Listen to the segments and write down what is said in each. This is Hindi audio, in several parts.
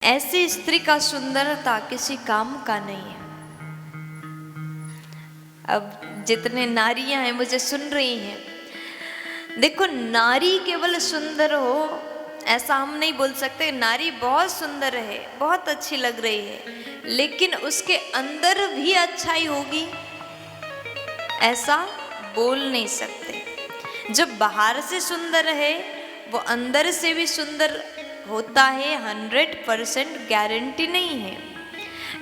ऐसी स्त्री का सुंदरता किसी काम का नहीं है। अब जितने नारियां हैं मुझे सुन रही हैं, देखो नारी केवल सुंदर हो ऐसा हम नहीं बोल सकते। नारी बहुत सुंदर है, बहुत अच्छी लग रही है, लेकिन उसके अंदर भी अच्छाई होगी ऐसा बोल नहीं सकते। जो बाहर से सुंदर है वो अंदर से भी सुंदर होता है, 100% गारंटी नहीं है।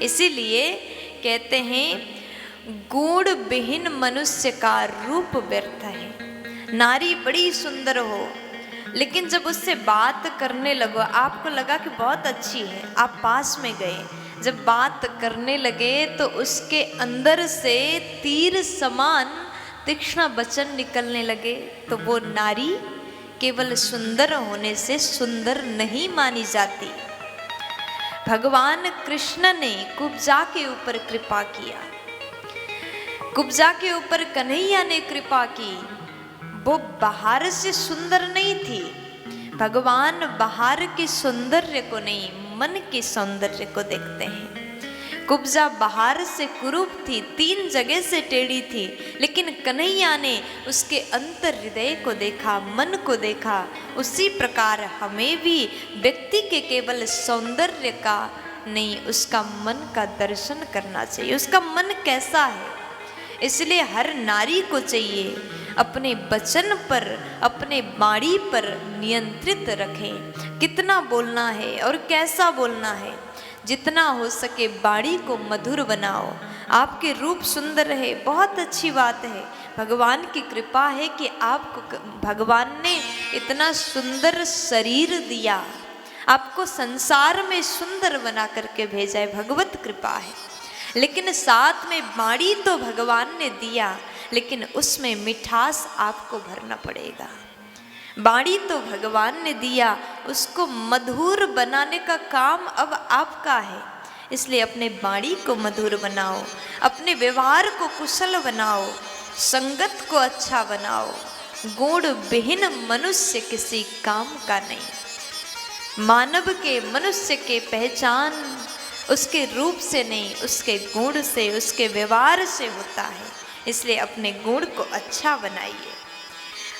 इसीलिए कहते हैं गुण विहीन मनुष्य का रूप व्यर्थ है। नारी बड़ी सुंदर हो, लेकिन जब उससे बात करने लगो, आपको लगा कि बहुत अच्छी है, आप पास में गए, जब बात करने लगे तो उसके अंदर से तीर समान तीक्ष्ण वचन निकलने लगे, तो वो नारी केवल सुंदर होने से सुंदर नहीं मानी जाती। भगवान कृष्ण ने कुब्जा के ऊपर कृपा किया, कुब्जा के ऊपर कन्हैया ने कृपा की। वो बाहर से सुंदर नहीं थी। भगवान बाहर के सौंदर्य को नहीं, मन के सौंदर्य को देखते हैं। कुब्जा बाहर से कुरूप थी, 3 जगह से टेढ़ी थी, लेकिन कन्हैया ने उसके अंतर हृदय को देखा, मन को देखा। उसी प्रकार हमें भी व्यक्ति के केवल सौंदर्य का नहीं, उसका मन का दर्शन करना चाहिए, उसका मन कैसा है। इसलिए हर नारी को चाहिए अपने वचन पर, अपने वाणी पर नियंत्रित रखें, कितना बोलना है और कैसा बोलना है। जितना हो सके वाणी को मधुर बनाओ। आपके रूप सुंदर है, बहुत अच्छी बात है, भगवान की कृपा है कि आपको भगवान ने इतना सुंदर शरीर दिया, आपको संसार में सुंदर बना करके भेजा है, भगवत कृपा है। लेकिन साथ में वाणी तो भगवान ने दिया, लेकिन उसमें मिठास आपको भरना पड़ेगा। वाणी तो भगवान ने दिया, उसको मधुर बनाने का काम अब आपका है। इसलिए अपने वाणी को मधुर बनाओ, अपने व्यवहार को कुशल बनाओ, संगत को अच्छा बनाओ। गुण विहीन मनुष्य किसी काम का नहीं। मानव के, मनुष्य के पहचान उसके रूप से नहीं, उसके गुण से, उसके व्यवहार से होता है। इसलिए अपने गुण को अच्छा बनाइए।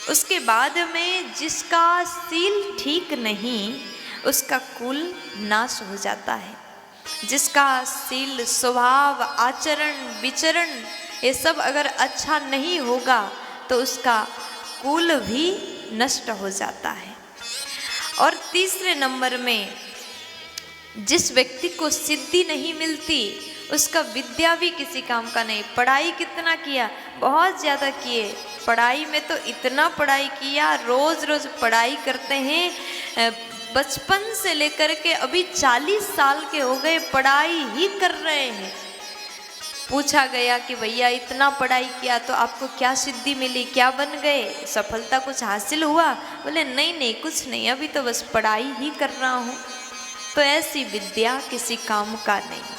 उसके बाद में जिसका सील ठीक नहीं उसका कुल नाश हो जाता है। जिसका सील, स्वभाव, आचरण, विचरण ये सब अगर अच्छा नहीं होगा तो उसका कुल भी नष्ट हो जाता है। और तीसरे नंबर में जिस व्यक्ति को सिद्धि नहीं मिलती उसका विद्या भी किसी काम का नहीं। पढ़ाई कितना किया, बहुत ज़्यादा किए, पढ़ाई में तो इतना पढ़ाई किया, रोज़ रोज़ पढ़ाई करते हैं, बचपन से लेकर के अभी 40 साल के हो गए पढ़ाई ही कर रहे हैं। पूछा गया कि भैया इतना पढ़ाई किया तो आपको क्या सिद्धि मिली, क्या बन गए, सफलता कुछ हासिल हुआ? बोले नहीं नहीं कुछ नहीं, अभी तो बस पढ़ाई ही कर रहा हूँ। तो ऐसी विद्या किसी काम का नहीं।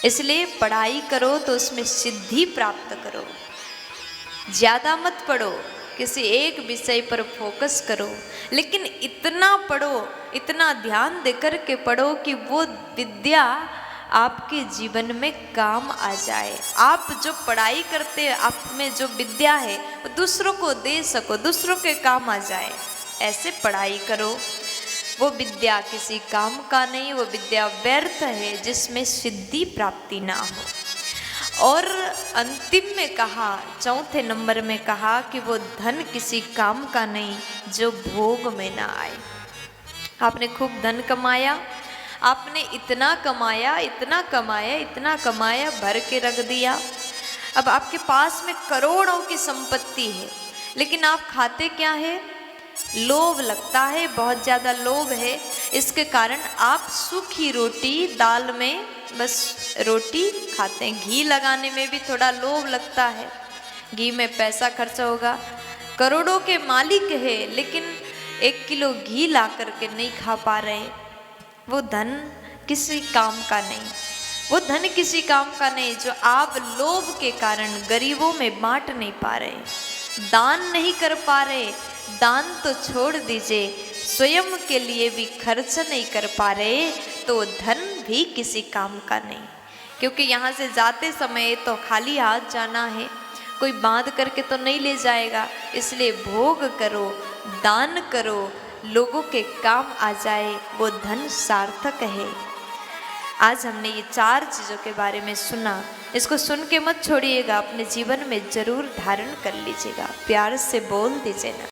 इसलिए पढ़ाई करो तो उसमें सिद्धि प्राप्त करो। ज़्यादा मत पढ़ो, किसी एक विषय पर फोकस करो, लेकिन इतना पढ़ो, इतना ध्यान देकर के पढ़ो कि वो विद्या आपके जीवन में काम आ जाए। आप जो पढ़ाई करते हैं, आप में जो विद्या है वो दूसरों को दे सको, दूसरों के काम आ जाए। ऐसे पढ़ाई करो। वो विद्या किसी काम का नहीं, वो विद्या व्यर्थ है जिसमें सिद्धि प्राप्ति ना हो। और अंतिम में कहा, चौथे नंबर में कहा कि वो धन किसी काम का नहीं जो भोग में ना आए। आपने खूब धन कमाया, आपने इतना कमाया, इतना कमाया, इतना कमाया, भर के रख दिया। अब आपके पास में करोड़ों की संपत्ति है, लेकिन आप खाते क्या है? लोभ लगता है, बहुत ज़्यादा लोभ है। इसके कारण आप सूखी रोटी, दाल में बस रोटी खाते हैं। घी लगाने में भी थोड़ा लोभ लगता है, घी में पैसा खर्च होगा। करोड़ों के मालिक है, लेकिन 1 किलो घी ला करके नहीं खा पा रहे। वो धन किसी काम का नहीं, वो धन किसी काम का नहीं जो आप लोभ के कारण गरीबों में बांट नहीं पा रहे, दान नहीं कर पा रहे। दान तो छोड़ दीजिए, स्वयं के लिए भी खर्च नहीं कर पा रहे तो धन भी किसी काम का नहीं। क्योंकि यहाँ से जाते समय तो खाली हाथ जाना है, कोई बांध करके तो नहीं ले जाएगा। इसलिए भोग करो, दान करो, लोगों के काम आ जाए, वो धन सार्थक है। आज हमने ये 4 चीज़ों के बारे में सुना। इसको सुन के मत छोड़िएगा, अपने जीवन में जरूर धारण कर लीजिएगा। प्यार से बोल दीजिए ना।